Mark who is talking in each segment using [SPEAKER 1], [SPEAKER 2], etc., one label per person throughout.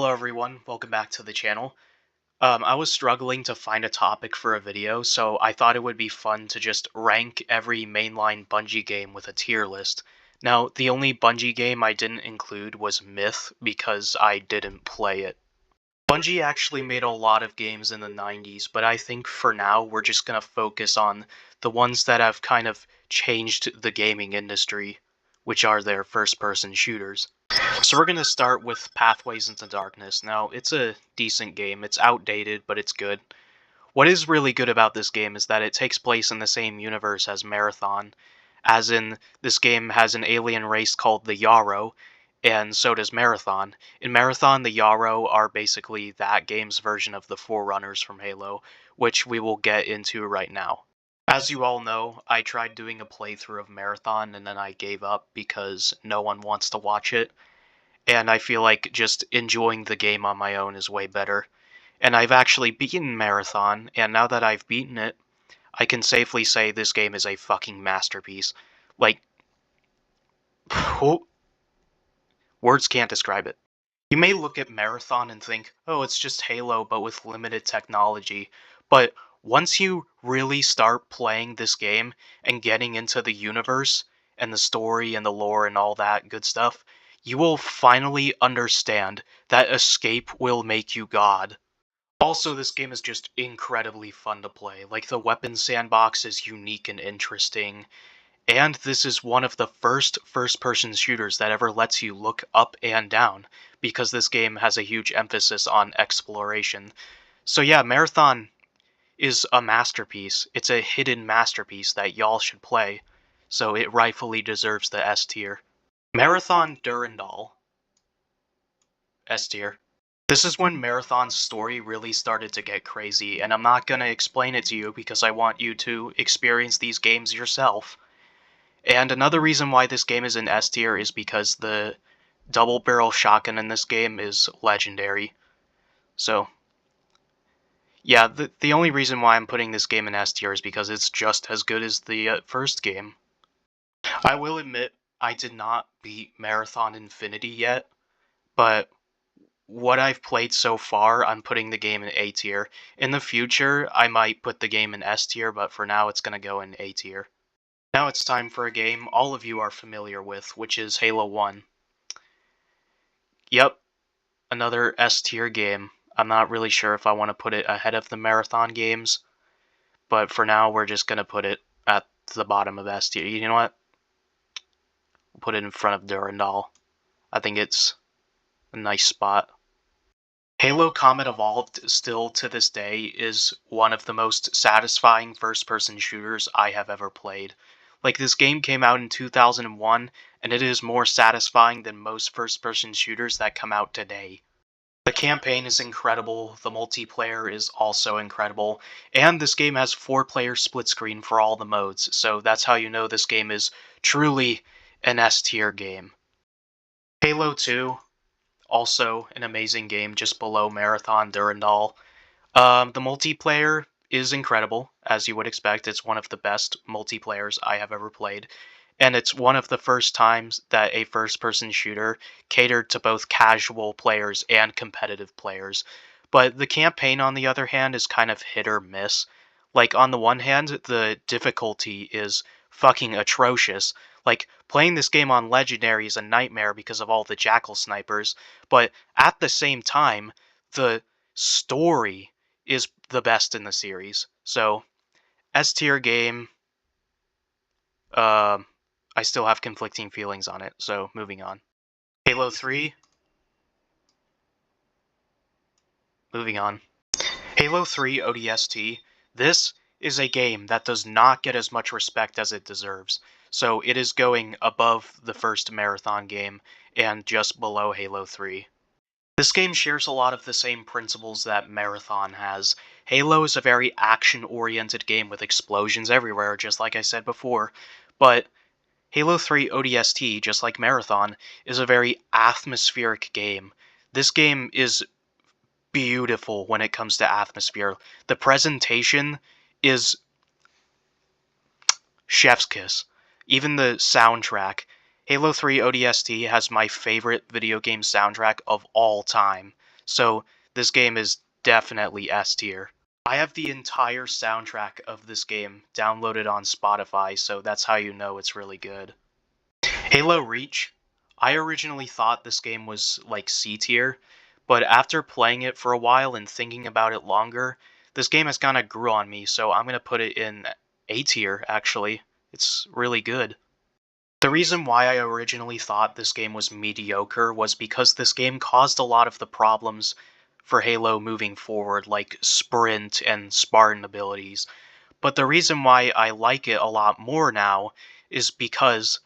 [SPEAKER 1] Hello everyone, welcome back to the channel. I was struggling to find a topic for a video, so I thought it would be fun to just rank every mainline Bungie game with a tier list. Now, the only Bungie game I didn't include was Myth, because I didn't play it. Bungie actually made a lot of games in the 90s, but I think for now we're just gonna focus on the ones that have kind of changed the gaming industry, which are their first-person shooters. So we're going to start with Pathways into Darkness. Now, it's a decent game. It's outdated, but it's good. What is really good about this game is that it takes place in the same universe as Marathon, as in, this game has an alien race called the Yarrow, and so does Marathon. In Marathon, the Yarrow are basically that game's version of the Forerunners from Halo, which we will get into right now. As you all know, I tried doing a playthrough of Marathon and then I gave up because no one wants to watch it. And I feel like just enjoying the game on my own is way better. And I've actually beaten Marathon, and now that I've beaten it, I can safely say this game is a fucking masterpiece. Like, words can't describe it. You may look at Marathon and think, oh, it's just Halo but with limited technology, but once you really start playing this game and getting into the universe and the story and the lore and all that good stuff, you will finally understand that escape will make you God. Also, this game is just incredibly fun to play. Like, the weapon sandbox is unique and interesting, and this is one of the first-person shooters that ever lets you look up and down, because this game has a huge emphasis on exploration. So yeah, Marathon is a masterpiece. It's a hidden masterpiece that y'all should play, so it rightfully deserves the S tier. Marathon Durandal. S tier. This is when Marathon's story really started to get crazy, and I'm not gonna explain it to you because I want you to experience these games yourself. And another reason why this game is in S tier is because the double barrel shotgun in this game is legendary. So, yeah, the only reason why I'm putting this game in S tier is because it's just as good as the first game. I will admit, I did not beat Marathon Infinity yet, but what I've played so far, I'm putting the game in A tier. In the future, I might put the game in S tier, but for now it's gonna go in A tier. Now it's time for a game all of you are familiar with, which is Halo 1. Yep, another S tier game. I'm not really sure if I want to put it ahead of the Marathon games, but for now we're just gonna put it at the bottom of S tier. You know what? We'll put it in front of Durandal. I think it's a nice spot. Halo Combat Evolved, still to this day, is one of the most satisfying first-person shooters I have ever played. Like, this game came out in 2001, and it is more satisfying than most first-person shooters that come out today. The campaign is incredible, the multiplayer is also incredible, and this game has 4-player split screen for all the modes, so that's how you know this game is truly an S-tier game. Halo 2, also an amazing game, just below Marathon Durandal. The multiplayer is incredible, as you would expect. It's one of the best multiplayers I have ever played, and it's one of the first times that a first-person shooter catered to both casual players and competitive players. But the campaign, on the other hand, is kind of hit or miss. Like, on the one hand, the difficulty is fucking atrocious. Like, playing this game on Legendary is a nightmare because of all the Jackal snipers, but at the same time, the story is the best in the series. So, S tier game. I still have conflicting feelings on it, so moving on. Halo 3. Moving on. Halo 3 ODST. This is a game that does not get as much respect as it deserves, so it is going above the first Marathon game and just below Halo 3. This game shares a lot of the same principles that Marathon has. Halo is a very action-oriented game with explosions everywhere, just like I said before, but Halo 3 ODST, just like Marathon, is a very atmospheric game. This game is beautiful when it comes to atmosphere. The presentation is chef's kiss. Even the soundtrack Halo 3 ODST has my favorite video game soundtrack of all time, so this game is definitely S tier. I have the entire soundtrack of this game downloaded on Spotify, so that's how you know it's really good. Halo Reach. I originally thought this game was like C tier, but after playing it for a while and thinking about it longer, this game has kind of grew on me, so I'm going to put it in A tier, actually. It's really good. The reason why I originally thought this game was mediocre was because this game caused a lot of the problems for Halo moving forward, like sprint and Spartan abilities. But the reason why I like it a lot more now is because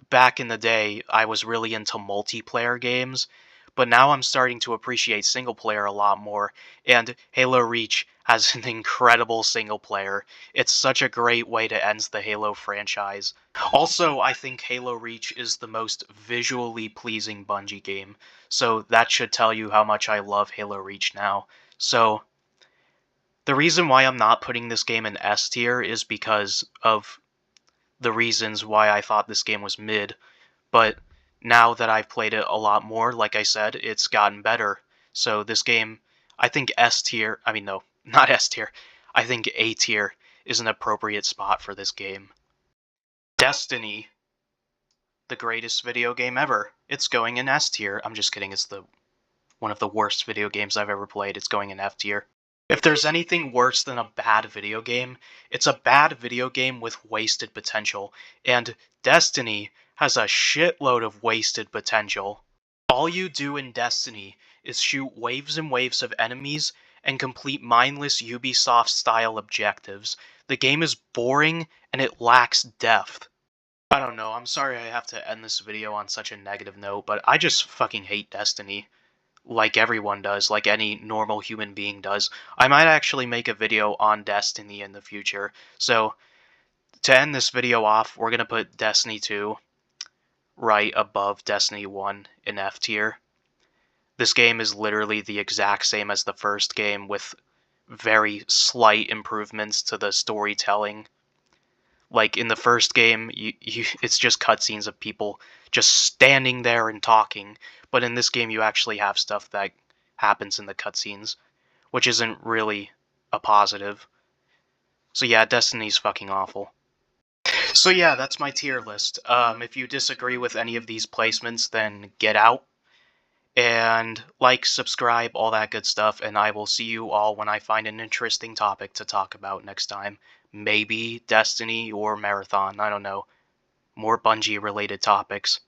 [SPEAKER 1] back in the day, I was really into multiplayer games, but now I'm starting to appreciate single player a lot more, and Halo Reach has an incredible single player. It's such a great way to end the Halo franchise. Also, I think Halo Reach is the most visually pleasing Bungie game, so that should tell you how much I love Halo Reach now. So, the reason why I'm not putting this game in S tier is because of the reasons why I thought this game was mid, but now that I've played it a lot more, like I said, it's gotten better. So this game, I think S tier, I mean, no, not S tier, I think A tier is an appropriate spot for this game. Destiny, the greatest video game ever. It's going in S tier. I'm just kidding, it's one of the worst video games I've ever played. It's going in F tier. If there's anything worse than a bad video game, it's a bad video game with wasted potential, and Destiny has a shitload of wasted potential. All you do in Destiny is shoot waves and waves of enemies and complete mindless Ubisoft-style objectives. The game is boring and it lacks depth. I don't know, I'm sorry I have to end this video on such a negative note, but I just fucking hate Destiny. Like everyone does, like any normal human being does. I might actually make a video on Destiny in the future. So, to end this video off, we're going to put Destiny 2 right above Destiny 1 in F tier. This game is literally the exact same as the first game with very slight improvements to the storytelling. Like in the first game, it's just cutscenes of people just standing there and talking, but in this game you actually have stuff that happens in the cutscenes, which isn't really a positive. So yeah, Destiny's fucking awful. So yeah, that's my tier list. If you disagree with any of these placements, then get out. And like, subscribe, all that good stuff, and I will see you all when I find an interesting topic to talk about next time. Maybe Destiny or Marathon, I don't know. More Bungie related topics.